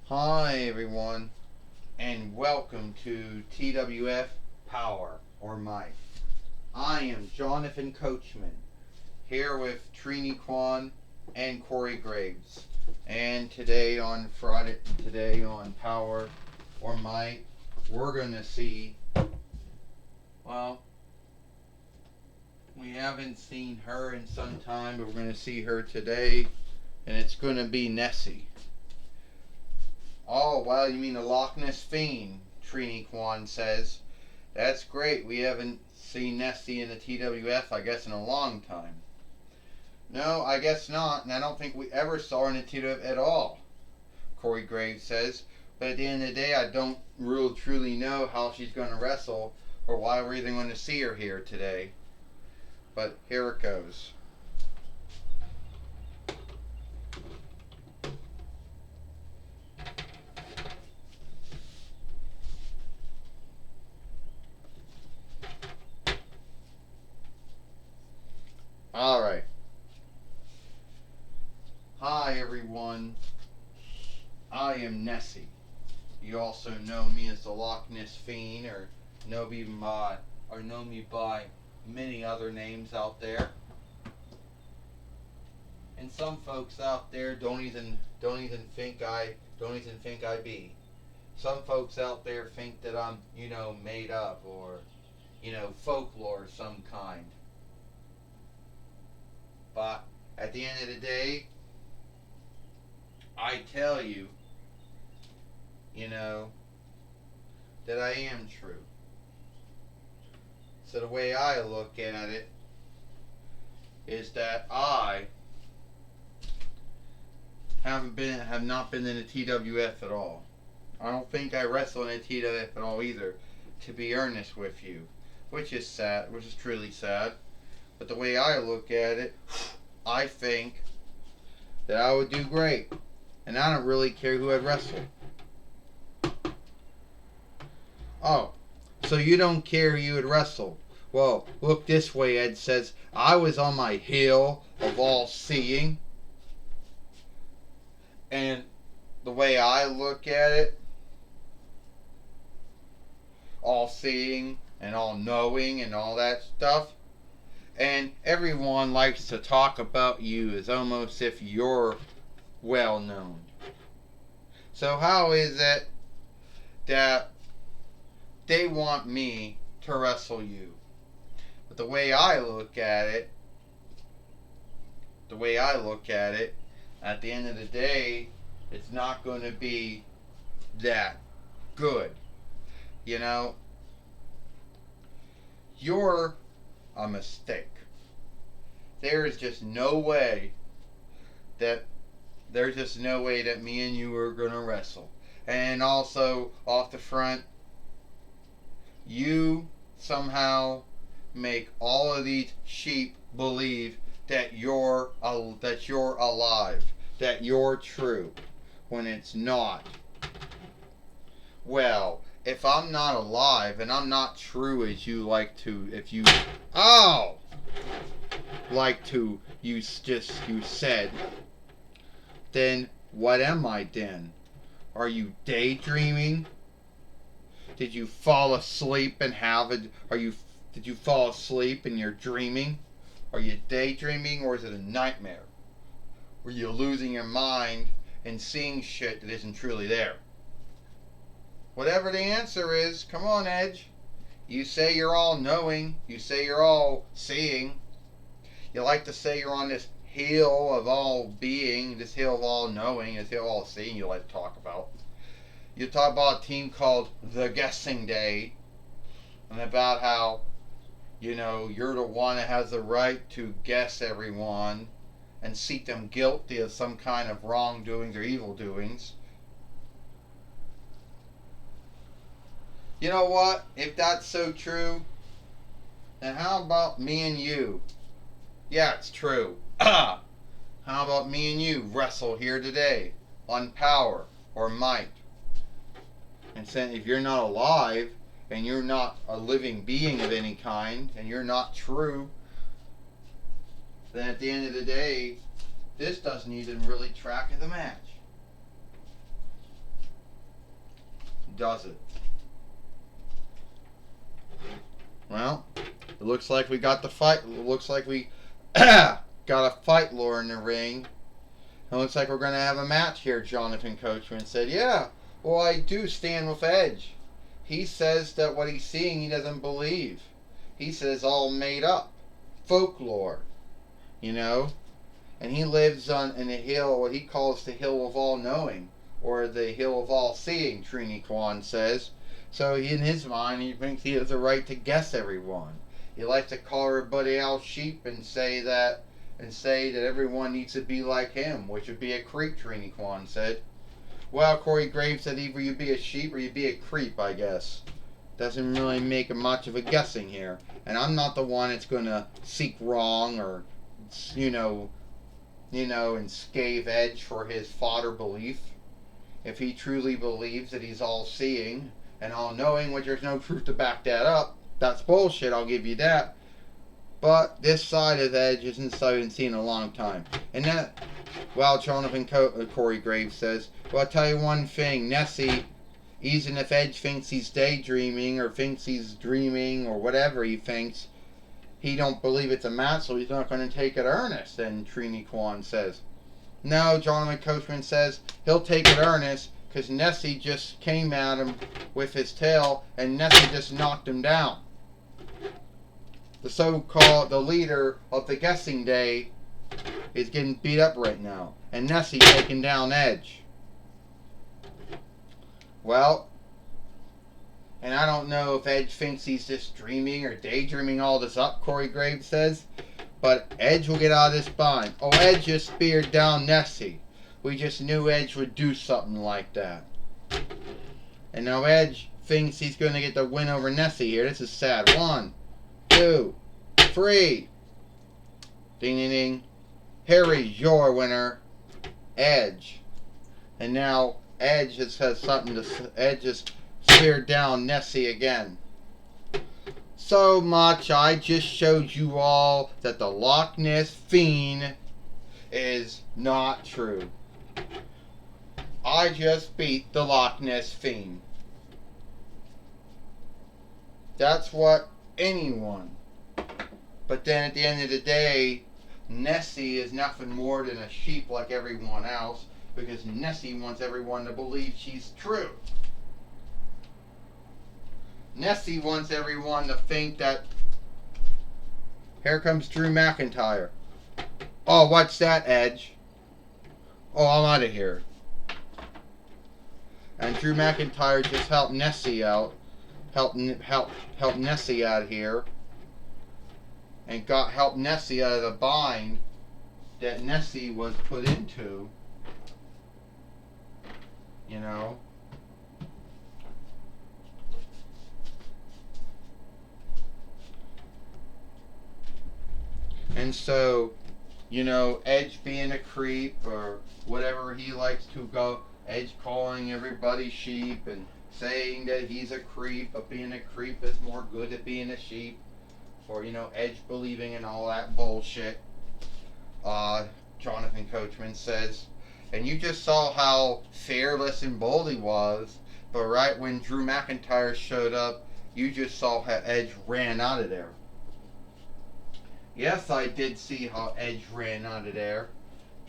Hi everyone, and welcome to TWF Power or Might. I am Jonathan Coachman, here with Trini Kwan and Corey Graves. And today on Power or Might, we're going to see, well, we haven't seen her in some time, but we're going to see her today, and it's going to be Nessie. Oh, wow, you mean the Loch Ness Fiend, Trini Kwan says. That's great. We haven't seen Nessie in the TWF, I guess, in a long time. No, I guess not, and I don't think we ever saw her in the TWF at all, Corey Graves says. But at the end of the day, I don't really truly know how she's going to wrestle or why we're even going to see her here today. But here it goes. Alright. Hi everyone. I am Nessie. You also know me as the Loch Ness Fiend, or know me by many other names out there. And some folks out there don't even think I be. Some folks out there think that I'm, made up or, folklore of some kind. But at the end of the day, I tell you, that I am true. So the way I look at it is that I have not been in the TWF at all. I don't think I wrestle in the TWF at all either, to be earnest with you, which is sad, which is truly sad. But the way I look at it, I think that I would do great, and I don't really care who I'd wrestle. Oh, so you don't care who you would wrestle? Well, look this way, Ed says. I was on my hill of all seeing, and the way I look at it, all seeing and all knowing and all that stuff, and everyone likes to talk about you as almost if you're well known. So how is it that they want me to wrestle you? But the way I look at it, at the end of the day, it's not going to be that good. You're a mistake. There is just no way that me and you are going to wrestle. And also, off the front, you somehow make all of these sheep believe that you're alive, that you're true, when it's not. Well, if I'm not alive and I'm not true as you like to, you said, then what am I then? Are you daydreaming? Did you fall asleep and did you fall asleep and you're dreaming? Are you daydreaming, or is it a nightmare? Were you losing your mind and seeing shit that isn't truly there? Whatever the answer is, come on, Edge. You say you're all knowing. You say you're all seeing. You like to say you're on this hill of all being, this hill of all knowing, this hill of all seeing you like to talk about. You talk about a team called The Guessing Day, and about how, you're the one that has the right to guess everyone and seek them guilty of some kind of wrongdoings or evil doings. You know what? If that's so true, then how about me and you? Yeah, it's true. How about me and you wrestle here today on Power or Might? And saying, if you're not alive and you're not a living being of any kind and you're not true, then at the end of the day, this doesn't even really track in the match. does it. Well, it looks like we got the fight. It looks like we got a fight lore in the ring. It looks like we're going to have a match here, Jonathan Coachman said. Yeah, well, I do stand with Edge. He says that what he's seeing, he doesn't believe. He says all made up. Folklore. You know? And he lives in the hill, what he calls the hill of all knowing. Or the hill of all seeing, Trini Kwan says. So in his mind, he thinks he has the right to guess everyone. He likes to call everybody else sheep and say that everyone needs to be like him, which would be a creep, Trini Kwan said. Well, Corey Graves said either you be a sheep or you be a creep, I guess. Doesn't really make much of a guessing here. And I'm not the one that's going to seek wrong or, and scathe Edge for his fodder belief. If he truly believes that he's all-seeing and all-knowing, which there's no proof to back that up, that's bullshit, I'll give you that. But this side of Edge isn't something I haven't seen in a long time. And that, well, Jonathan Corey Graves says, well, I'll tell you one thing, Nessie, even if Edge thinks he's daydreaming or thinks he's dreaming or whatever he thinks, he don't believe it's a match, so he's not going to take it earnest, then Trini Kwan says. No, Jonathan Coachman says he'll take it earnest because Nessie just came at him with his tail and Nessie just knocked him down. The leader of the guessing day is getting beat up right now. And Nessie taking down Edge. Well, and I don't know if Edge thinks he's just dreaming or daydreaming all this up, Corey Graves says. But Edge will get out of this bind. Oh, Edge just speared down Nessie. We just knew Edge would do something like that. And now Edge thinks he's going to get the win over Nessie here. This is sad. 1, 2, 3. Ding, ding, ding. Here's your winner, Edge. And now Edge just has something to... Edge just speared down Nessie again. So much, I just showed you all that the Loch Ness Fiend is not true. I just beat the Loch Ness Fiend. That's what anyone. But then at the end of the day, Nessie is nothing more than a sheep like everyone else because Nessie wants everyone to believe she's true. Nessie wants everyone to think that... Here comes Drew McIntyre. Oh, what's that, Edge? Oh, I'm out of here. And Drew McIntyre just helped Nessie out. Helped Nessie out here. And helped Nessie out of the bind that Nessie was put into. You know. And so, Edge being a creep or whatever he likes to go, Edge calling everybody sheep and saying that he's a creep, but being a creep is more good than being a sheep. Or, Edge believing in all that bullshit. Jonathan Coachman says. And you just saw how fearless and bold he was, but right when Drew McIntyre showed up, you just saw how Edge ran out of there. Yes, I did see how Edge ran out of there.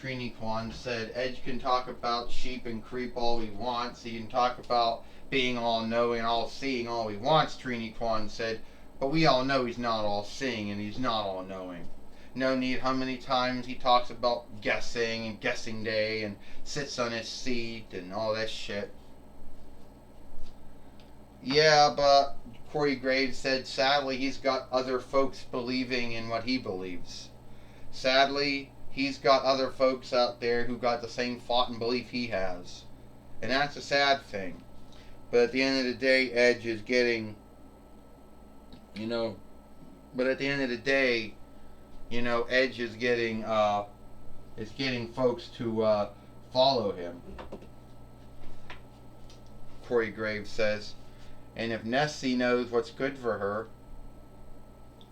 Trini Kwan said, Edge can talk about sheep and creep all he wants. He can talk about being all-knowing, all-seeing all he wants, Trini Kwan said. But we all know he's not all-seeing and he's not all-knowing. No need how many times he talks about guessing and guessing day and sits on his seat and all that shit. Yeah, but Corey Graves said, sadly, he's got other folks believing in what he believes. Sadly, he's got other folks out there who got the same thought and belief he has. And that's a sad thing. But at the end of the day, Edge is getting, but at the end of the day, Edge is getting folks to follow him. Corey Graves says. And if Nessie knows what's good for her,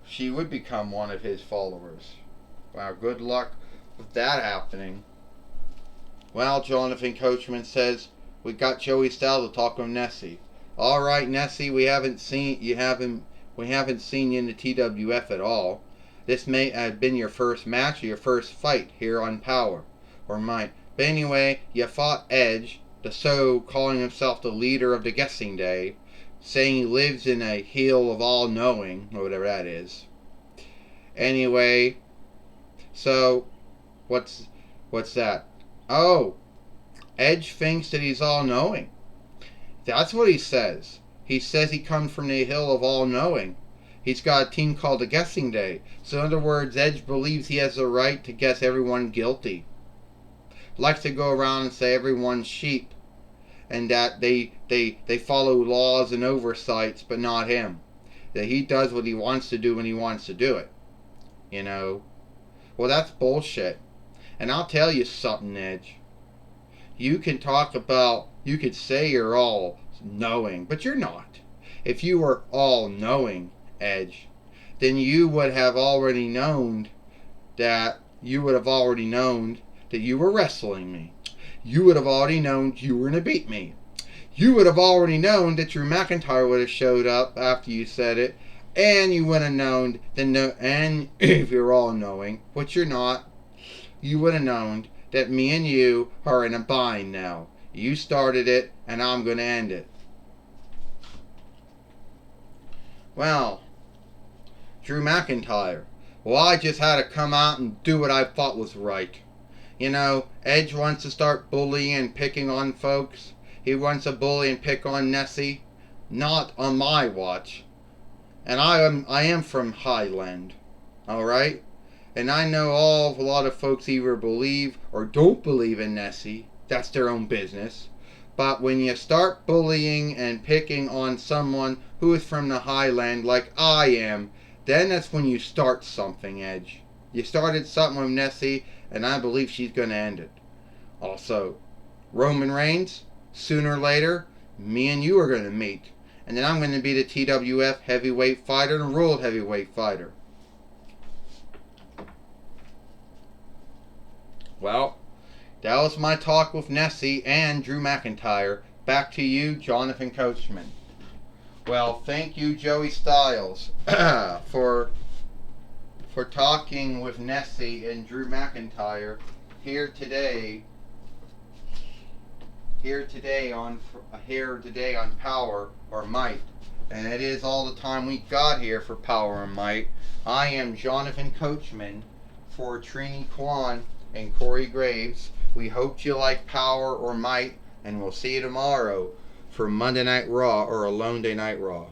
she would become one of his followers. Wow, good luck with that happening. Well, Jonathan Coachman says, we got Joey Styles to talk with Nessie. All right, Nessie, we haven't seen you in the TWF at all. This may have been your first match or your first fight here on Power or Might. But anyway, you fought Edge, the calling himself the leader of the guessing day, saying he lives in a hill of all knowing, or whatever that is. Anyway, so what's that? Oh, Edge thinks that he's all knowing. That's what he says. He says he comes from the hill of all knowing. He's got a team called the Guessing Day. So in other words, Edge believes he has the right to guess everyone guilty. Likes to go around and say everyone's sheep. And that they follow laws and oversights, but not him. That he does what he wants to do when he wants to do it. You know? Well, that's bullshit. And I'll tell you something, Edge. You could say you're all knowing, but you're not. If you were all knowing, Edge, then you would have already known that you were wrestling me. You would have already known you were going to beat me. You would have already known that Drew McIntyre would have showed up after you said it, and you would have known and if you're all knowing, which you're not, you would have known that me and you are in a bind now. You started it, and I'm going to end it. Well, Drew McIntyre. Well, I just had to come out and do what I thought was right. You know, Edge wants to start bullying and picking on folks. He wants to bully and pick on Nessie. Not on my watch. And I am from Highland. Alright? And I know a lot of folks either believe or don't believe in Nessie. That's their own business. But when you start bullying and picking on someone who is from the Highland like I am, then that's when you start something, Edge. You started something with Nessie, and I believe she's going to end it. Also, Roman Reigns, sooner or later, me and you are going to meet. And then I'm going to be the TWF heavyweight fighter and world heavyweight fighter. Well, that was my talk with Nessie and Drew McIntyre. Back to you, Jonathan Coachman. Well, thank you, Joey Styles, for talking with Nessie and Drew McIntyre here today on Power or Might. And it is all the time we got here for Power and Might. I am Jonathan Coachman for Trini Kwan and Corey Graves. We hope you like Power or Might, and we'll see you tomorrow for Monday Night Raw or Alone Day Night Raw.